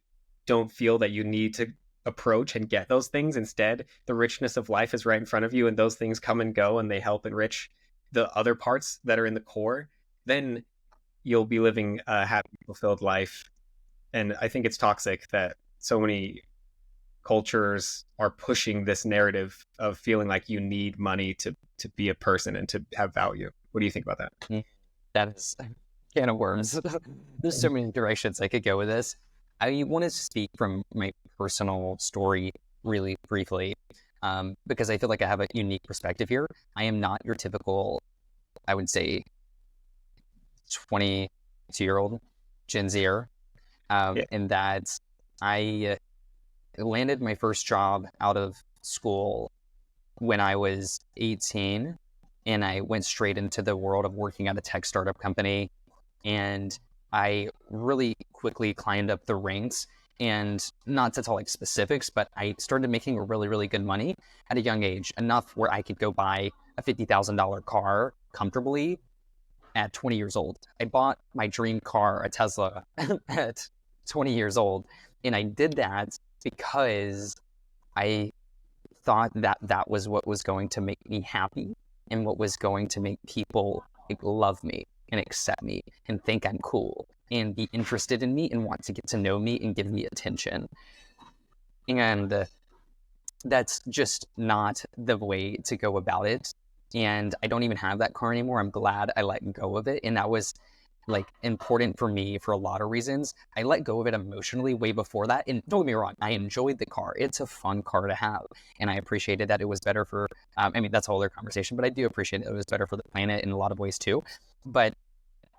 don't feel that you need to approach and get those things. Instead, the richness of life is right in front of you, and those things come and go, and they help enrich the other parts that are in the core. Then you'll be living a happy, fulfilled life. And I think it's toxic that so many cultures are pushing this narrative of feeling like you need money to be a person and to have value. What do you think about that? That is a can of worms. There's so many directions I could go with this. I want to speak from my personal story really briefly, because I feel like I have a unique perspective here. I am not your typical, I would say, 22-year-old Gen Zer, in that I landed my first job out of school when I was 18, and I went straight into the world of working at a tech startup company. And I really quickly climbed up the ranks, and not to tell like specifics, but I started making really, really good money at a young age, enough where I could go buy a $50,000 car comfortably at 20 years old. I bought my dream car, a Tesla, at 20 years old. And I did that because I thought that that was what was going to make me happy and what was going to make people like, love me and accept me and think I'm cool and be interested in me and want to get to know me and give me attention. And that's just not the way to go about it. And I don't even have that car anymore. I'm glad I let go of it. And that was like important for me for a lot of reasons. I let go of it emotionally way before that. And don't get me wrong, I enjoyed the car. It's a fun car to have. And I appreciated that it was better for, I mean, that's a whole other conversation, but I do appreciate it was better for the planet in a lot of ways too. But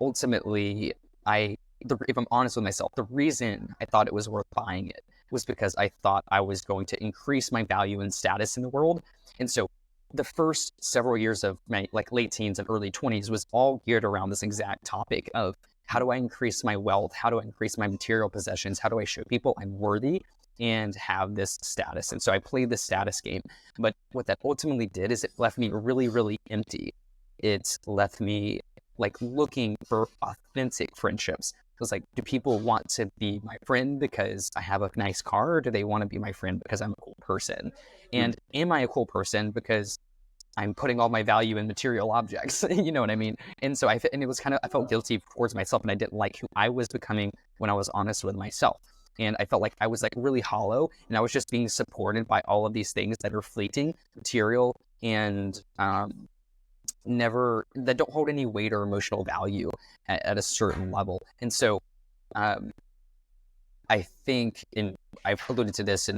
ultimately, if I'm honest with myself, the reason I thought it was worth buying it was because I thought I was going to increase my value and status in the world. And so the first several years of my like late teens and early 20s was all geared around this exact topic of how do I increase my wealth? How do I increase my material possessions? How do I show people I'm worthy and have this status? And so I played the status game. But what that ultimately did is it left me really, really empty. It left me like looking for authentic friendships. It was like, do people want to be my friend because I have a nice car, or do they want to be my friend because I'm a cool person? And am I a cool person because I'm putting all my value in material objects? You know what I mean? And so and it was kind of, I felt guilty towards myself, and I didn't like who I was becoming when I was honest with myself. And I felt like I was like really hollow, and I was just being supported by all of these things that are fleeting, material, and that don't hold any weight or emotional value at a certain level. And so I think, I've alluded to this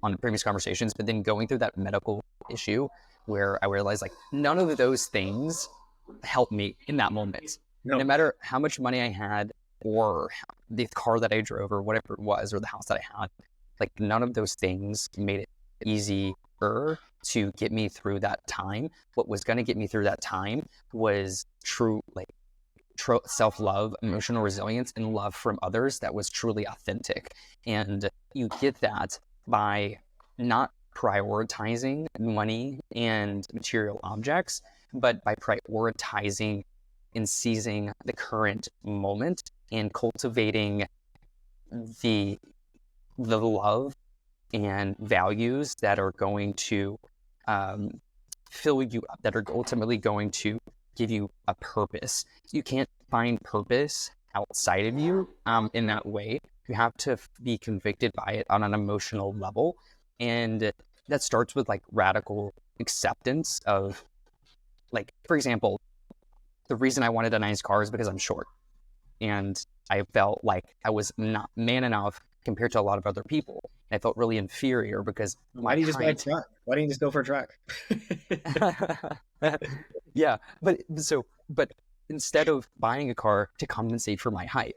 on previous conversations, but then going through that medical issue where I realized like none of those things helped me in that moment. No matter how much money I had or the car that I drove or whatever it was, or the house that I had, like none of those things made it easier to get me through that time. What was going to get me through that time was true self-love, emotional resilience, and love from others that was truly authentic. And you get that by not prioritizing money and material objects, but by prioritizing and seizing the current moment and cultivating the love and values that are going to fill you up, that are ultimately going to give you a purpose. You can't find purpose outside of you in that way you have to be convicted by it on an emotional level. And that starts with like radical acceptance of, like, for example, the reason I wanted a nice car is because I'm short. And I felt like I was not man enough compared to a lot of other people. And I felt really inferior because Why do you just buy a truck? Why don't you just go for a truck? Yeah, but instead of buying a car to compensate for my height,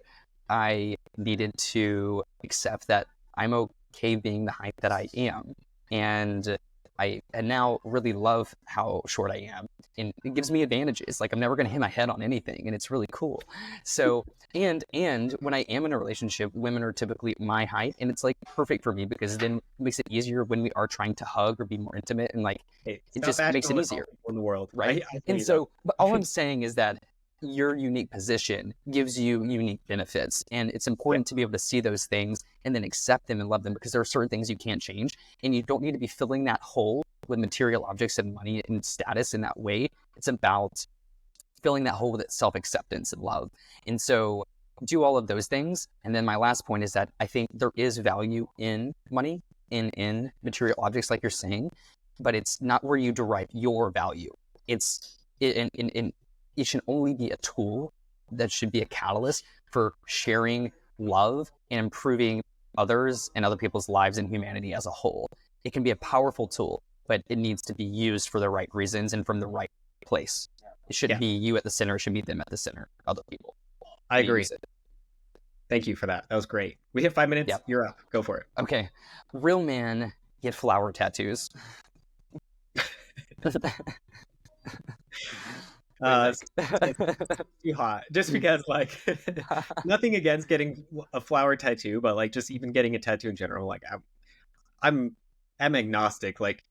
I needed to accept that I'm okay being the height that I am. And I now really love how short I am, and it gives me advantages. Like, I'm never going to hit my head on anything, and it's really cool. So, and when I am in a relationship, women are typically my height, and it's like perfect for me because then it makes it easier when we are trying to hug or be more intimate, and like it just makes it easier in the world, right? And so, but all I'm saying is that your unique position gives you unique benefits, and it's important to be able to see those things and then accept them and love them, because there are certain things you can't change, and you don't need to be filling that hole with material objects and money and status in that way. It's about filling that hole with self-acceptance and love. And so do all of those things. And then my last point is that I think there is value in money, in material objects, like you're saying, but it's not where you derive your value. It's it should only be a tool that should be a catalyst for sharing love and improving others and other people's lives and humanity as a whole. It can be a powerful tool, but it needs to be used for the right reasons and from the right place. It shouldn't be you at the center. It should be them at the center, other people. I agree. Thank you for that. That was great. We have 5 minutes. Yep. You're up. Go for it. Okay. Real men get flower tattoos. It's too hot, just because, like, nothing against getting a flower tattoo, but like just even getting a tattoo in general, like I'm agnostic. Like,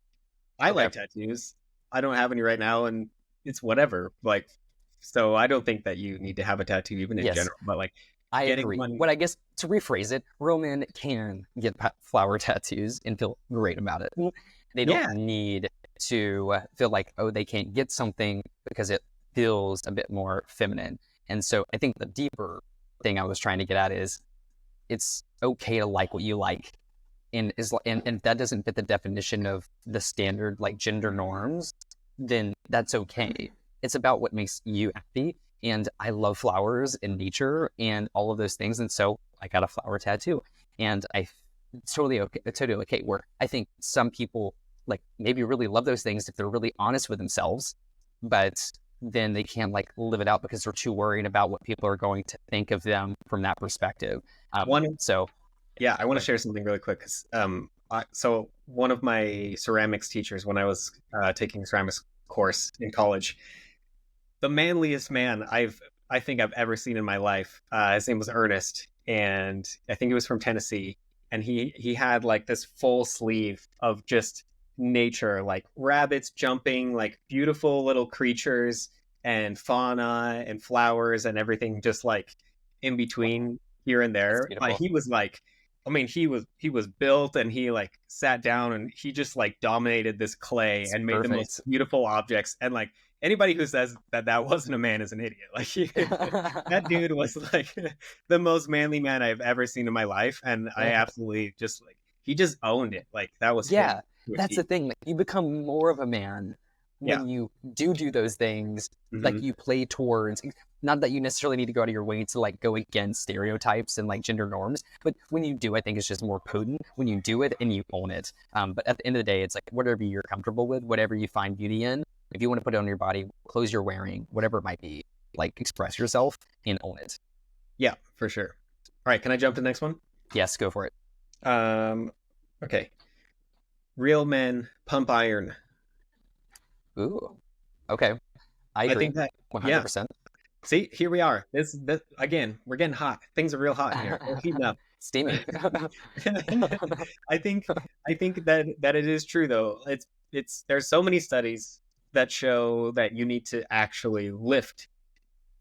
I like tattoos. I don't have any right now, and it's whatever. Like, so I don't think that you need to have a tattoo even in general. But like, I agree. What I guess, to rephrase it, real men can get flower tattoos and feel great about it. They don't need to feel like, oh, they can't get something because it feels a bit more feminine. And so I think the deeper thing I was trying to get at is it's okay to like what you like. And if that doesn't fit the definition of the standard like gender norms, then that's okay. It's about what makes you happy. And I love flowers and nature and all of those things. And so I got a flower tattoo, and it's totally okay. Where I think some people like maybe really love those things if they're really honest with themselves, but then they can't like live it out because they're too worried about what people are going to think of them from that perspective. I want to share something really quick. So one of my ceramics teachers, when I was taking a ceramics course in college, the manliest man I think I've ever seen in my life, his name was Ernest, and I think he was from Tennessee, and he had like this full sleeve of just nature, like rabbits jumping, like beautiful little creatures and fauna and flowers and everything just like in between here and there. Like, he was like, I mean, he was built, and he like sat down and he just like dominated this clay and made the most beautiful objects. And like, anybody who says that wasn't a man is an idiot. Like, that dude was like the most manly man I've ever seen in my life. And I absolutely just like, he just owned it. Like, that was him. That's the thing. Like, you become more of a man when you do those things. Like, you play towards, not that you necessarily need to go out of your way to like go against stereotypes and like gender norms, but when you do, I think it's just more potent when you do it and you own it. But at the end of the day, it's like whatever you're comfortable with, whatever you find beauty in. If you want to put it on your body, clothes you're wearing, whatever it might be, like, express yourself and own it. Yeah, for sure. All right, can I jump to the next one? Yes, go for it. Okay. Real men pump iron. Ooh. Okay. I agree. I think that 100%. Yeah. See, here we are. This again, we're getting hot. Things are real hot in here. We're heating up. Steamy. I think that it is true though. There's so many studies that show that you need to actually lift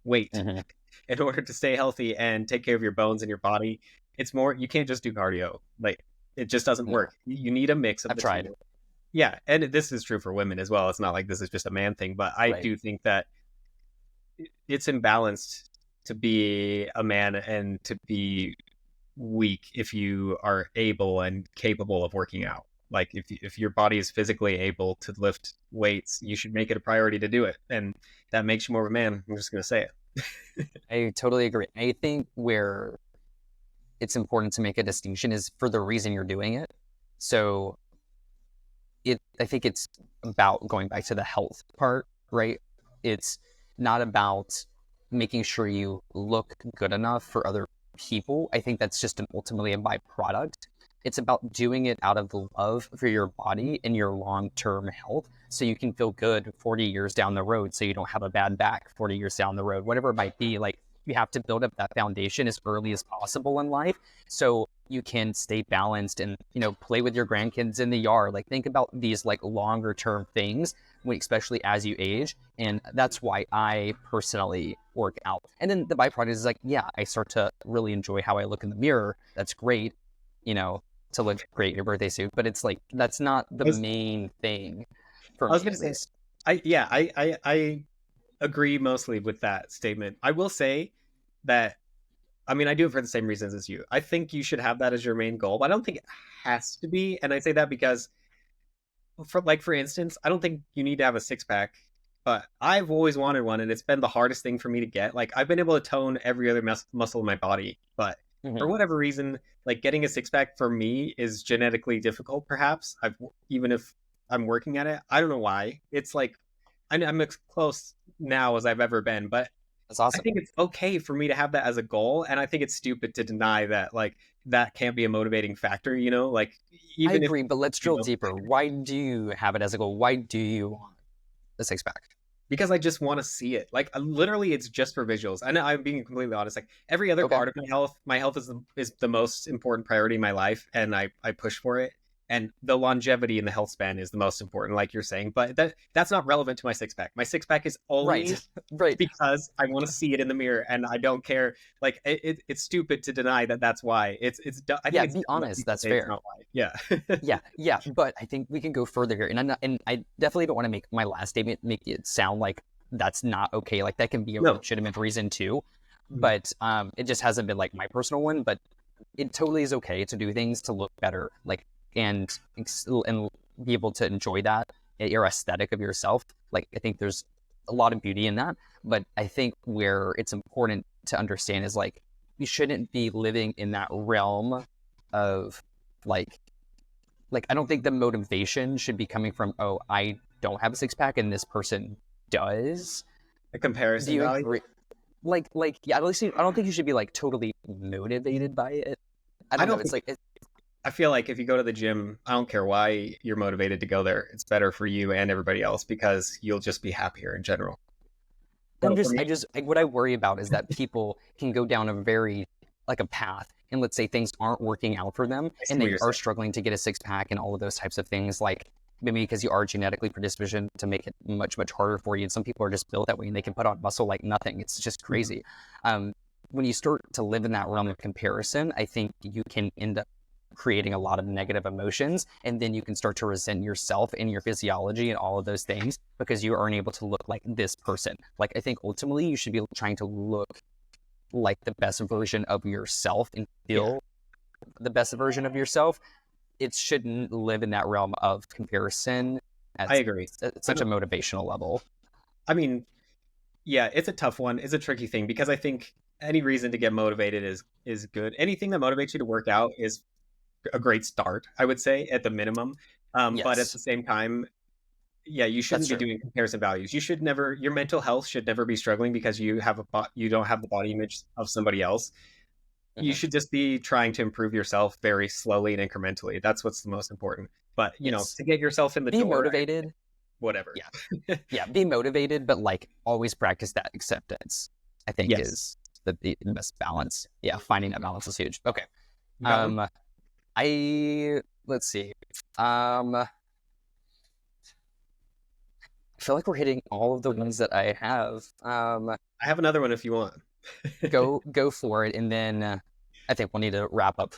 weight in order to stay healthy and take care of your bones and your body. It's more, you can't just do cardio. Like, it just doesn't work. You need a mix of I've tried. Yeah, and this is true for women as well. It's not like this is just a man thing, but I do think that it's imbalanced to be a man and to be weak if you are able and capable of working out. Like if your body is physically able to lift weights, you should make it a priority to do it, and that makes you more of a man. I'm just gonna say it. I totally agree. I think where it's important to make a distinction is for the reason you're doing it. So I think it's about going back to the health part, right? It's not about making sure you look good enough for other people. I think that's just ultimately a byproduct. It's about doing it out of love for your body and your long-term health so you can feel good 40 years down the road, so you don't have a bad back 40 years down the road, whatever it might be. Like, you have to build up that foundation as early as possible in life so you can stay balanced and, play with your grandkids in the yard. Like, think about these like longer term things, especially as you age. And that's why I personally work out. And then the byproduct is like, yeah, I start to really enjoy how I look in the mirror. That's great, to look great in your birthday suit, but it's like, that's not the main thing for me. I was going to say, I agree mostly with that statement. I will say that, I mean, I do it for the same reasons as you. I think you should have that as your main goal, but I don't think it has to be. And I say that because, for instance, I don't think you need to have a six pack, but I've always wanted one, and it's been the hardest thing for me to get. Like, I've been able to tone every other muscle in my body, but for whatever reason, like, getting a six pack for me is genetically difficult. Perhaps even if I'm working at it, I don't know why. It's like I'm as close now as I've ever been, but that's awesome. I think it's okay for me to have that as a goal, and I think it's stupid to deny that. Like, that can't be a motivating factor, Like, I agree, but let's drill deeper. Why do you have it as a goal? Why do you want the six pack? Because I just want to see it. Like, literally, it's just for visuals. And I'm being completely honest. Like, every other part of my health is the most important priority in my life, and I push for it. And the longevity in the health span is the most important, like you're saying. But that's not relevant to my six pack. My six pack is only right because I want to see it in the mirror, and I don't care. Like, it's stupid to deny that that's why. I think be honest. That's fair. Yeah. yeah. But I think we can go further here, and I definitely don't want to make my last statement make it sound like that's not okay. Like, that can be a legitimate reason too. But it just hasn't been like my personal one. But it totally is okay to do things to look better. Like, and be able to enjoy that, your aesthetic of yourself. Like, I think there's a lot of beauty in that, but I think where it's important to understand is, like, you shouldn't be living in that realm of like I don't think the motivation should be coming from, oh, I don't have a six pack and this person does. A comparison. Do you agree? Like, yeah, at least I don't think you should be like totally motivated by it. I don't know. It's like, I feel like if you go to the gym, I don't care why you're motivated to go there. It's better for you and everybody else because you'll just be happier in general. What I worry about is that people can go down a path, and let's say things aren't working out for them, and they are struggling to get a six pack and all of those types of things. Like, maybe because you are genetically predispositioned to make it much, much harder for you. And some people are just built that way and they can put on muscle like nothing. It's just crazy. When you start to live in that realm of comparison, I think you can end up creating a lot of negative emotions, and then you can start to resent yourself and your physiology and all of those things because you aren't able to look like this person. Like, I think ultimately you should be trying to look like the best version of yourself and feel the best version of yourself. It shouldn't live in that realm of comparison. I agree. At such a motivational level. I mean, yeah, it's a tough one. It's a tricky thing because I think any reason to get motivated is good. Anything that motivates you to work out is a great start, I would say, at the minimum. But at the same time, you shouldn't be doing comparison values. You should never, your mental health should never be struggling because you don't have the body image of somebody else. You should just be trying to improve yourself very slowly and incrementally. That's what's the most important. But, to get yourself in the door. Be motivated. Whatever. Yeah. Be motivated, but like always practice that acceptance, I think is the best balance. Yeah. Finding that balance is huge. Okay. Let's see. I feel like we're hitting all of the ones that I have. I have another one if you want. go for it, and then I think we'll need to wrap up.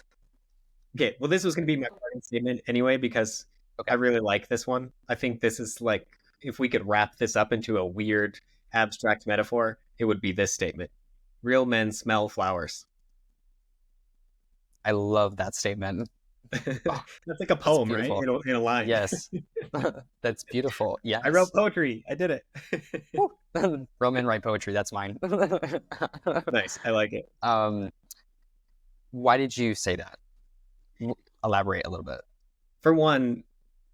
Okay, well, this was going to be my parting statement anyway because I really like this one. I think this is like, if we could wrap this up into a weird abstract metaphor, it would be this statement: real men smell flowers. I love that statement. Oh, That's like a that's poem, right? beautiful. In a line. Yes. That's beautiful. I wrote Yes. poetry. I did it. Roman write poetry. That's mine. Nice. I like it. Why did you say that? Elaborate a little bit. For one,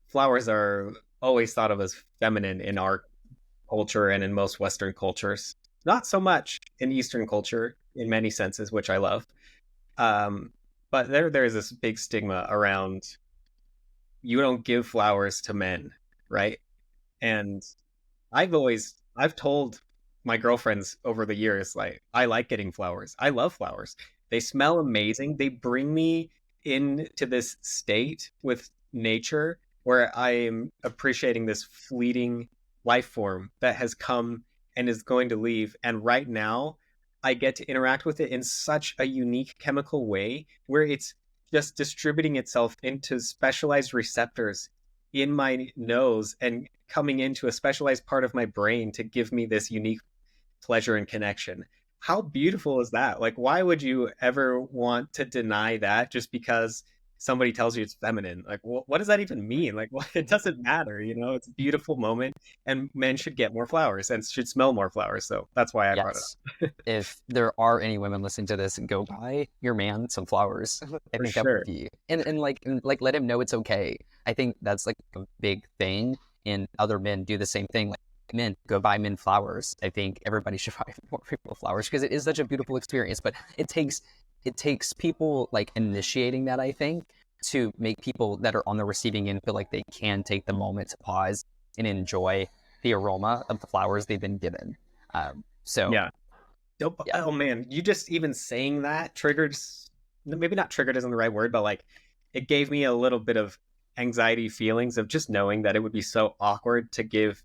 flowers are always thought of as feminine in our culture and in most Western cultures. Not so much in Eastern culture in many senses, which I love. But there's this big stigma around you don't give flowers to men, right? And I've told my girlfriends over the years, like, I like getting flowers. I love flowers. They smell amazing. They bring me into this state with nature where I am appreciating this fleeting life form that has come and is going to leave. And right now, I get to interact with it in such a unique chemical way where it's just distributing itself into specialized receptors in my nose and coming into a specialized part of my brain to give me this unique pleasure and connection. How beautiful is that? Like, why would you ever want to deny that just because somebody tells you it's feminine? Like, what does that even mean? Like, it doesn't matter, you know? It's a beautiful moment, and men should get more flowers and should smell more flowers. So that's why I brought it Yes. If there are any women listening to this, go buy your man some flowers. I For think that sure. would be, and let him know it's okay. I think that's like a big thing, and other men do the same thing. Like, men, go buy men flowers. I think everybody should buy more people flowers because it is such a beautiful experience. But it takes people like initiating that, I think, to make people that are on the receiving end feel like they can take the moment to pause and enjoy the aroma of the flowers they've been given. So Yeah. yeah, Oh man, you just even saying that triggered, maybe not triggered isn't the right word, but like it gave me a little bit of anxiety feelings of just knowing that it would be so awkward to give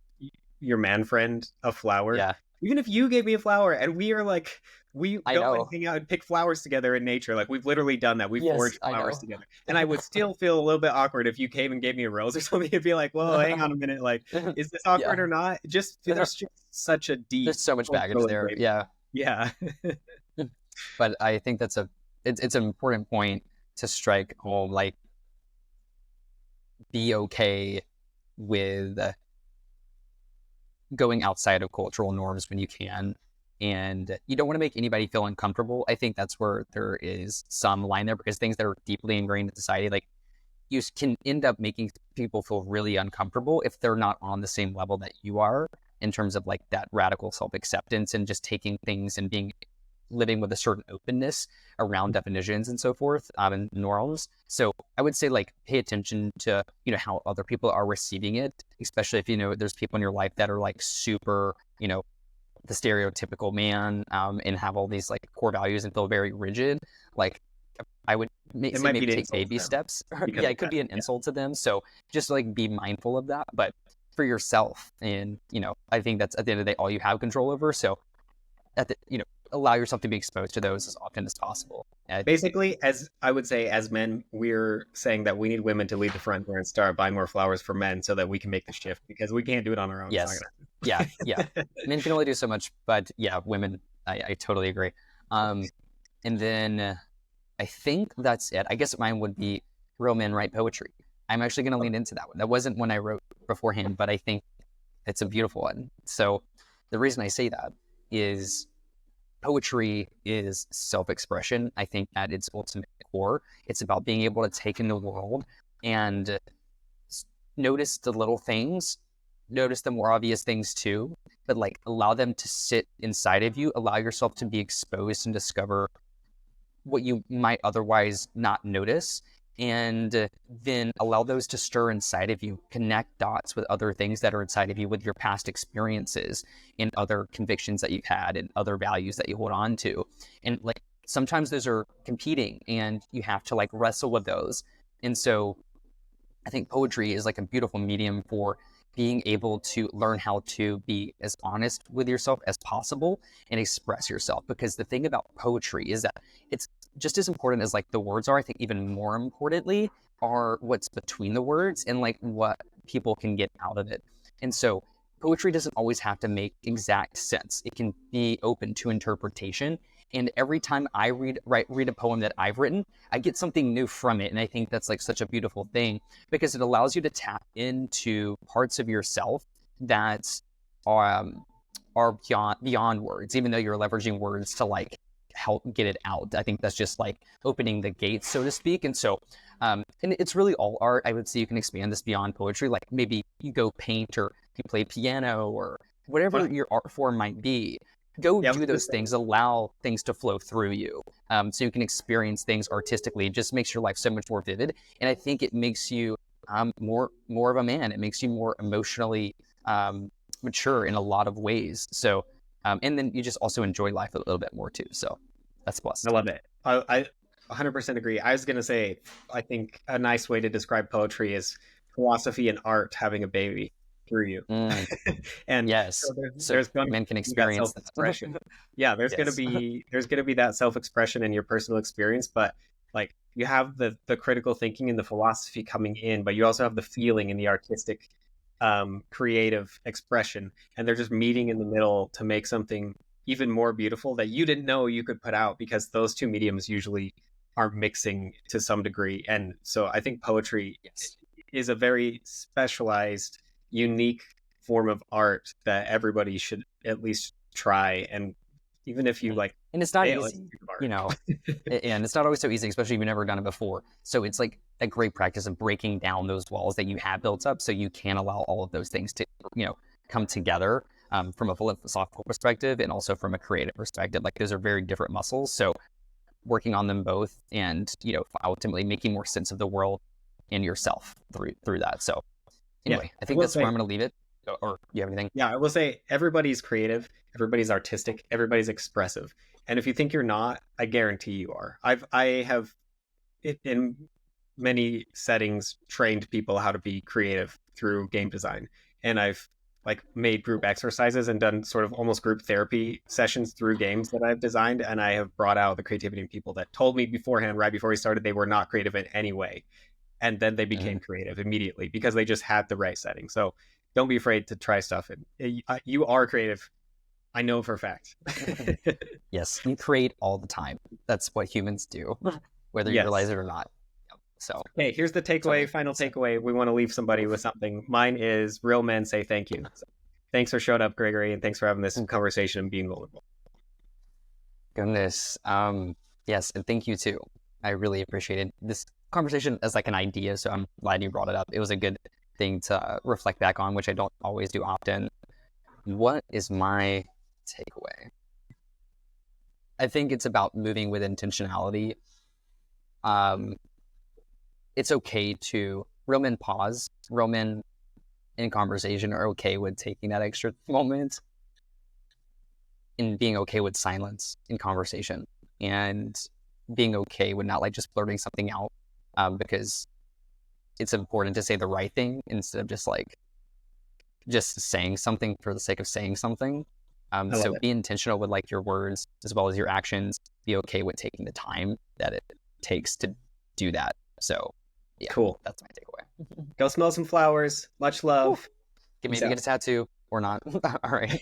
your man friend a flower. yeah, Even if you gave me a flower and we are like, we I go and know. hang out and pick flowers together in nature. Like we've literally done that. We've Yes, foraged I flowers know. together. And I would still feel a little bit awkward if you came and gave me a rose or something. It'd be like, whoa, hang on a minute. Like, is this awkward Yeah, or not? There's just such a deep there's so much baggage cultural there. engraving. Yeah, Yeah. but I think it's an important point to strike home. Like, be okay with going outside of cultural norms when you can. And you don't want to make anybody feel uncomfortable. I think that's where there is some line there because things that are deeply ingrained in society, like you can end up making people feel really uncomfortable if they're not on the same level that you are in terms of like that radical self-acceptance and just taking things and living with a certain openness around definitions and so forth and norms. So I would say like pay attention to, how other people are receiving it, especially if, there's people in your life that are like super, the stereotypical man and have all these like core values and feel very rigid. Like I would It say might be maybe to take insult baby them steps. because Yeah, of it could that. be an Yeah. insult to them. So just like be mindful of that. But for yourself and, I think that's at the end of the day, all you have control over. So allow yourself to be exposed to those as often as possible. Basically, as I would say, as men, we're saying that we need women to lead the front door and start buying more flowers for men so that we can make the shift because we can't do it on our own. It's Yes. not Yeah. gonna happen. Men can only do so much, but yeah, women, I totally agree. And then I think that's it. I guess mine would be real men write poetry. I'm actually going to lean into that one. That wasn't one I wrote beforehand, but I think it's a beautiful one. So the reason I say that is poetry is self-expression. I think at its ultimate core, it's about being able to take in the world and notice the little things, notice the more obvious things too, but like allow them to sit inside of you, allow yourself to be exposed and discover what you might otherwise not notice, and then allow those to stir inside of you, connect dots with other things that are inside of you, with your past experiences and other convictions that you've had and other values that you hold on to. And like sometimes those are competing and you have to like wrestle with those. And so I think poetry is like a beautiful medium for being able to learn how to be as honest with yourself as possible and express yourself. Because the thing about poetry is that it's just as important as like the words are. I think even more importantly are what's between the words and like what people can get out of it. And so poetry doesn't always have to make exact sense. It can be open to interpretation. And every time I read a poem that I've written, I get something new from it. And I think that's like such a beautiful thing because it allows you to tap into parts of yourself that are beyond words, even though you're leveraging words to like help get it out. I think that's just like opening the gates, so to speak. And so, and it's really all art. I would say you can expand this beyond poetry. Like maybe you go paint or you play piano or whatever your art form might be. Go do those things, allow things to flow through you, so you can experience things artistically. It just makes your life so much more vivid. And I think it makes you more of a man. It makes you more emotionally mature in a lot of ways. So, and then you just also enjoy life a little bit more too. So that's plus. I love it. I 100% agree. I was going to say, I think a nice way to describe poetry is philosophy and art having a baby through you. And yes, so there's going men can experience that self-expression. Yeah, there's going to be that self-expression in your personal experience, but like you have the critical thinking and the philosophy coming in, but you also have the feeling and the artistic creative expression, and they're just meeting in the middle to make something even more beautiful that you didn't know you could put out, because those two mediums usually are mixing to some degree. And so I think poetry is a very specialized, unique form of art that everybody should at least try. And even if you like, and it's not easy, you know, and it's not always so easy, especially if you've never done it before. So it's like a great practice of breaking down those walls that you have built up so you can allow all of those things to, you know, come together from a philosophical perspective and also from a creative perspective. Like those are very different muscles. So working on them both and, you know, ultimately making more sense of the world and yourself through that. So anyway, I think that's where I'm going to leave it. Or you have anything? Yeah, I will say everybody's creative, everybody's artistic, everybody's expressive. And if you think you're not, I guarantee you are. I have in many settings trained people how to be creative through game design. And I've like made group exercises and done sort of almost group therapy sessions through games that I've designed. And I have brought out the creativity in people that told me beforehand, right before we started, they were not creative in any way. And then they became creative immediately because they just had the right setting. So don't be afraid to try stuff. And you are creative. I know for a fact. Yes, you create all the time. That's what humans do, whether you realize it or not. So, hey, here's the takeaway, final takeaway. We want to leave somebody with something. Mine is real men say thank you. So, thanks for showing up, Gregory, and thanks for having this conversation and being vulnerable. Goodness. Yes, and thank you too. I really appreciated this conversation as like an idea, so I'm glad you brought it up. It was a good thing to reflect back on, which I don't always do often. What is my takeaway? I think it's about moving with intentionality. It's okay to, real men pause. Real men in conversation are okay with taking that extra moment and being okay with silence in conversation and being okay with not like just blurting something out, because it's important to say the right thing instead of just saying something for the sake of saying something. So be intentional with like your words as well as your actions. Be okay with taking the time that it takes to do that. So yeah, cool. That's my takeaway. Go smell some flowers. Much love. Get a tattoo or not. All right.